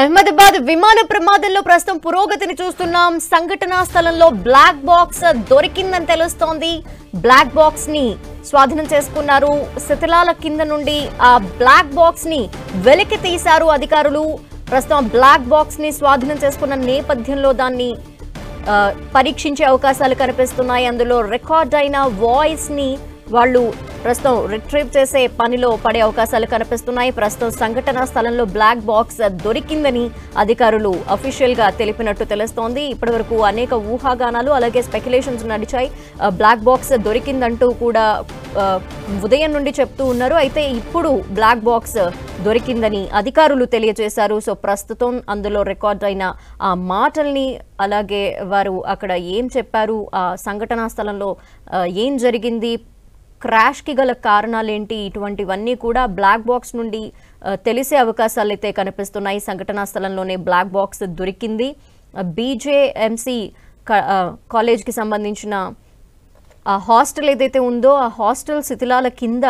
అహ్మదాబాద్ విమాన ప్రమాదంలో ప్రస్తుతం పురోగతిని చూస్తున్నాం. సంఘటనా స్థలంలో బ్లాక్ బాక్స్ దొరికిందని తెలుస్తోంది. బ్లాక్ బాక్స్ ని స్వాధీనం చేసుకున్నారు. శిథిలాల కింద నుండి ఆ బ్లాక్ బాక్స్ ని వెలికి తీశారు అధికారులు. ప్రస్తుతం బ్లాక్ బాక్స్ ని స్వాధీనం చేసుకున్న నేపథ్యంలో దాన్ని పరీక్షించే అవకాశాలు కనిపిస్తున్నాయి. అందులో రికార్డ్ అయిన వాయిస్ ని వాళ్ళు ప్రస్తుతం రిట్రీవ్ చేసే పనిలో పడే అవకాశాలు కనిపిస్తున్నాయి. ప్రస్తుతం సంఘటనా స్థలంలో బ్లాక్ బాక్స్ దొరికిందని అధికారులు అఫీషియల్ గా తెలిపినట్టు తెలుస్తోంది. ఇప్పటివరకు అనేక ఊహాగానాలు అలాగే స్పెక్యులేషన్స్ నడిచాయి. బ్లాక్ బాక్స్ దొరికిందంటూ కూడా ఉదయం నుండి చెప్తూ ఉన్నారు. అయితే ఇప్పుడు బ్లాక్ బాక్స్ దొరికిందని అధికారులు తెలియజేశారు. సో ప్రస్తుతం అందులో రికార్డ్ అయిన ఆ మాటల్ని అలాగే వారు అక్కడ ఏం చెప్పారు, ఆ సంఘటనా స్థలంలో ఏం జరిగింది, క్రాష్ కి గల కారణాలేంటి, ఇటువంటివన్నీ కూడా బ్లాక్ బాక్స్ నుండి తెలిసే అవకాశాలు అయితే కనిపిస్తున్నాయి. సంఘటనా స్థలంలోనే బ్లాక్ బాక్స్ దొరికింది. బీజేఎంసీ కాలేజ్కి సంబంధించిన ఆ హాస్టల్ ఏదైతే ఉందో ఆ హాస్టల్ శిథిలాల కింద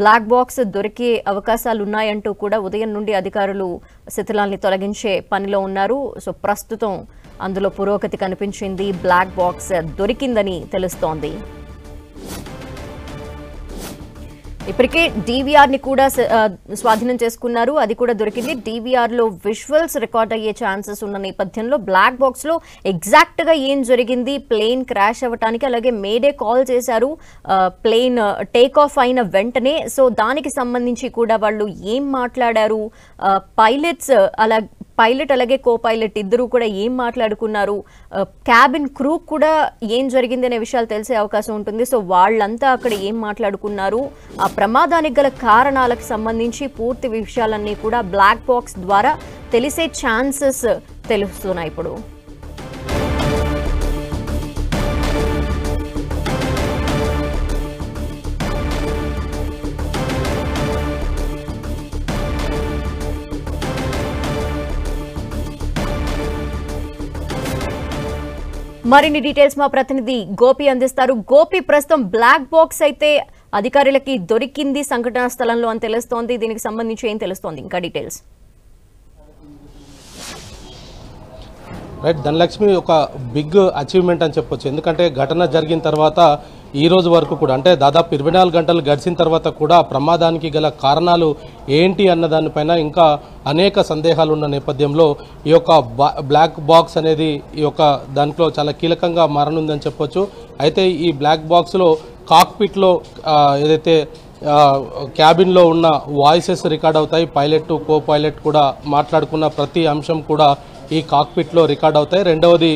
బ్లాక్ బాక్స్ దొరికే అవకాశాలు ఉన్నాయంటూ కూడా ఉదయం నుండి అధికారులు శిథిలాల్ని తొలగించే పనిలో ఉన్నారు. సో ప్రస్తుతం అందులో పురోగతి కనిపించింది. బ్లాక్ బాక్స్ దొరికిందని తెలుస్తోంది. ఇప్పటికే DVR ని కూడా స్వాధీనం చేసుకున్నారు. అది కూడా దొరికింది. DVR లో విజువల్స్ రికార్డ్ అయ్యే ఛాన్సెస్ ఉన్న నేపథ్యంలో బ్లాక్ బాక్స్ లో ఎగ్జాక్ట్ గా ఏం జరిగింది, ప్లేన్ క్రాష్ అవ్వటానికి అలాగే మేడే కాల్ చేశారు ప్లేన్ టేక్ ఆఫ్ అయిన వెంటనే. సో దానికి సంబంధించి కూడా వాళ్ళు ఏం మాట్లాడారు, పైలట్ అలాగే కో పైలట్ ఇద్దరు కూడా ఏం మాట్లాడుకున్నారు, క్యాబిన్ క్రూ కూడా ఏం జరిగింది అనే విషయాలు తెలిసే అవకాశం ఉంటుంది. సో వాళ్ళంతా అక్కడ ఏం మాట్లాడుకున్నారు, ఆ ప్రమాదానికి గల కారణాలకు సంబంధించి పూర్తి విషయాలన్నీ కూడా బ్లాక్ బాక్స్ ద్వారా తెలిసే ఛాన్సెస్ తెలుస్తున్నాయి ఇప్పుడు. మరిన్ని డీటెయిల్స్ మా ప్రతినిధి గోపి అందిస్తారు. గోపి, ప్రస్తుతం బ్లాక్ బాక్స్ అయితే అధికారులకి దొరికింది సంఘటనా స్థలంలో అని తెలుస్తోంది. దీనికి సంబంధించి ఏం తెలుస్తోంది, ఇంకా డీటెయిల్స్? రైట్, ధనలక్ష్మి ఒక బిగ్ అచీవ్మెంట్ అని చెప్పొచ్చు. ఎందుకంటే ఘటన జరిగిన తర్వాత ఈ రోజు వరకు కూడా, అంటే దాదాపు 24 గంటలు గడిచిన తర్వాత కూడా ప్రమాదానికి గల కారణాలు ఏంటి అన్న దానిపైన ఇంకా అనేక సందేహాలు ఉన్న నేపథ్యంలో ఈ యొక్క బ్లాక్ బాక్స్ అనేది ఈ యొక్క దాంట్లో చాలా కీలకంగా మారనుందని చెప్పొచ్చు. అయితే ఈ బ్లాక్ బాక్స్లో కాక్పిట్లో ఏదైతే క్యాబిన్లో ఉన్న వాయిసెస్ రికార్డ్ అవుతాయి. పైలట్ కో పైలట్ కూడా మాట్లాడుకున్న ప్రతి అంశం కూడా ఈ కాక్పిట్లో రికార్డ్ అవుతాయి. రెండవది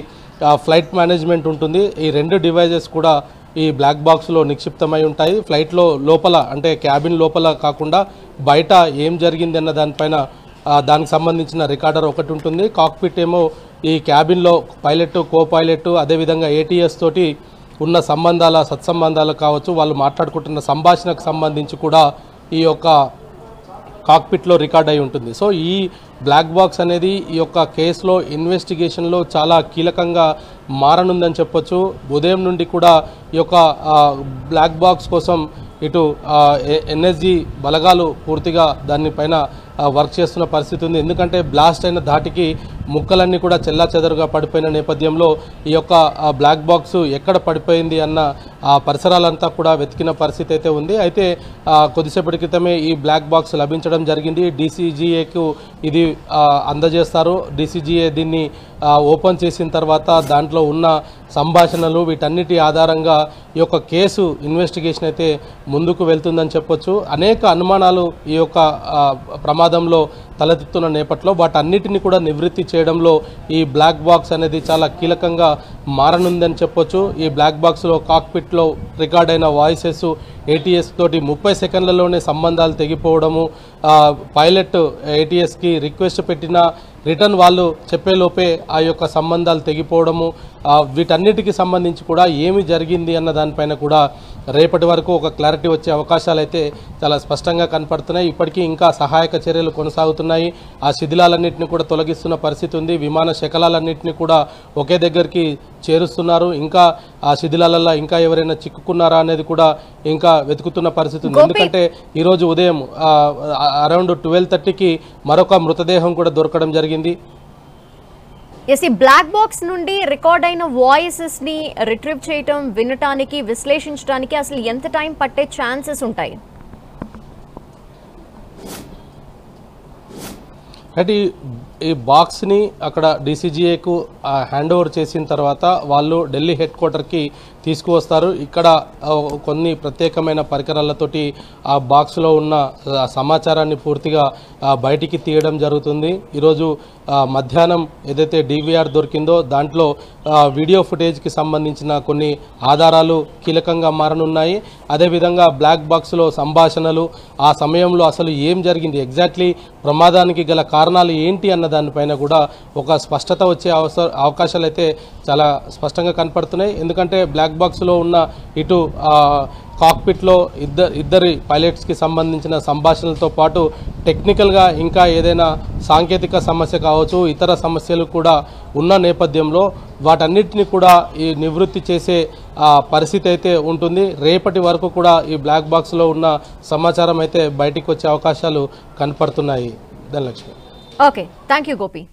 ఫ్లైట్ మేనేజ్మెంట్ ఉంటుంది. ఈ రెండు డివైజెస్ కూడా ఈ బ్లాక్ బాక్స్లో నిక్షిప్తమై ఉంటాయి. ఫ్లైట్లో లోపల, అంటే క్యాబిన్ లోపల కాకుండా బయట ఏం జరిగింది అన్న దానిపైన దానికి సంబంధించిన రికార్డర్ ఒకటి ఉంటుంది. కాక్పిట్ ఏమో ఈ క్యాబిన్లో పైలట్ కో పైలట్ అదేవిధంగా ATS తోటి ఉన్న సత్సంబంధాలు కావచ్చు, వాళ్ళు మాట్లాడుకుంటున్న సంభాషణకు సంబంధించి కూడా ఈ యొక్క కాక్పిట్లో రికార్డ్ అయి ఉంటుంది. సో ఈ బ్లాక్ బాక్స్ అనేది ఈ యొక్క కేసులో ఇన్వెస్టిగేషన్లో చాలా కీలకంగా మారనుందని చెప్పొచ్చు. ఉదయం నుండి కూడా ఈ యొక్క బ్లాక్ బాక్స్ కోసం ఇటు NSG బలగాలు పూర్తిగా దానిపైన వర్క్ చేస్తున్న పరిస్థితి ఉంది. ఎందుకంటే బ్లాస్ట్ అయిన ధాటికి ముక్కలన్నీ కూడా చెల్లాచెదరుగా పడిపోయిన నేపథ్యంలో ఈ యొక్క బ్లాక్ బాక్స్ ఎక్కడ పడిపోయింది అన్న పరిసరాలంతా కూడా వెతికిన పరిస్థితి అయితే ఉంది. అయితే కొద్దిసేపటి క్రితమే ఈ బ్లాక్ బాక్స్ లభించడం జరిగింది. DCGAకు ఇది అందజేస్తారు. DCGA దీన్ని ఓపెన్ చేసిన తర్వాత దాంట్లో ఉన్న సంభాషణలు వీటన్నిటి ఆధారంగా ఈ యొక్క కేసు ఇన్వెస్టిగేషన్ అయితే ముందుకు వెళ్తుందని చెప్పొచ్చు. అనేక అనుమానాలు ఈ యొక్క ప్రమాదంలో తలెత్తుతున్న నేపథ్యంలో వాటన్నిటిని కూడా నివృత్తి చేయడంలో ఈ బ్లాక్ బాక్స్ అనేది చాలా కీలకంగా మారనుందని చెప్పొచ్చు. ఈ బ్లాక్ బాక్స్లో కాక్పిట్లో రికార్డ్ అయిన వాయిసెస్ ATS తోటి 30 సెకండ్లలోనే సంబంధాలు తెగిపోవడము, పైలట్ ATSకి రిక్వెస్ట్ పెట్టిన రిటర్న్ వాళ్ళు చెప్పేలోపే ఆ యొక్క సంబంధాలు తెగిపోవడము, వీటన్నిటికి సంబంధించి కూడా ఏమి జరిగింది అన్న దానిపైన కూడా రేపటి వరకు ఒక క్లారిటీ వచ్చే అవకాశాలు అయితే చాలా స్పష్టంగా కనపడుతున్నాయి. ఇప్పటికీ ఇంకా సహాయక చర్యలు కొనసాగుతున్నాయి. ఆ శిథిలాలన్నింటినీ కూడా తొలగిస్తున్న పరిస్థితి ఉంది. విమాన శకలాలన్నింటినీ కూడా ఒకే దగ్గరికి చేరుస్తున్నారు. ఇంకా ఆ శిథిలాలలో ఇంకా ఎవరైనా చిక్కుకున్నారా అనేది కూడా ఇంకా వెతుకుతున్న పరిస్థితి ఉంది. ఎందుకంటే ఈరోజు ఉదయం అరౌండ్ 12:30కి మరొక మృతదేహం కూడా దొరకడం జరిగింది. ఈ బ్లాక్ బాక్స్ నుండి రికార్డ్ అయిన వాయిసెస్ ని రిట్రీవ్ చేయటం, వినటానికి, విశ్లేషించడానికి అసలు ఎంత టైం పట్టే ఛాన్సెస్ ఉంటాయి? అంటే ఈ బాక్స్ని అక్కడ డీసీజీఏకు హ్యాండ్ ఓవర్ చేసిన తర్వాత వాళ్ళు ఢిల్లీ హెడ్ క్వార్టర్కి తీసుకువస్తారు. ఇక్కడ కొన్ని ప్రత్యేకమైన పరికరాలతోటి ఆ బాక్స్లో ఉన్న సమాచారాన్ని పూర్తిగా బయటికి తీయడం జరుగుతుంది. ఈరోజు మధ్యాహ్నం ఏదైతే డీవీఆర్ దొరికిందో దాంట్లో వీడియో ఫుటేజ్కి సంబంధించిన కొన్ని ఆధారాలు కీలకంగా మారనున్నాయి. అదేవిధంగా బ్లాక్ బాక్స్లో సంభాషణలు, ఆ సమయంలో అసలు ఏం జరిగింది, ఎగ్జాక్ట్లీ ప్రమాదానికి గల కారణాలు ఏంటి అన్న దానిపైన కూడా ఒక స్పష్టత వచ్చే అవకాశాలు అయితే చాలా స్పష్టంగా కనపడుతున్నాయి. ఎందుకంటే బ్లాక్ బాక్స్లో ఉన్న ఇటు కాక్పిట్లో ఇద్దరి పైలట్స్కి సంబంధించిన సంభాషణలతో పాటు టెక్నికల్గా ఇంకా ఏదైనా సాంకేతిక సమస్య కావచ్చు, ఇతర సమస్యలు కూడా ఉన్న నేపథ్యంలో వాటన్నిటిని కూడా ఈ నివృత్తి చేసే పరిస్థితి అయితే ఉంటుంది. రేపటి వరకు కూడా ఈ బ్లాక్ బాక్స్లో ఉన్న సమాచారం అయితే బయటికి వచ్చే అవకాశాలు కనపడుతున్నాయి. Dhanalakshmi. Okay, thank you Gopi.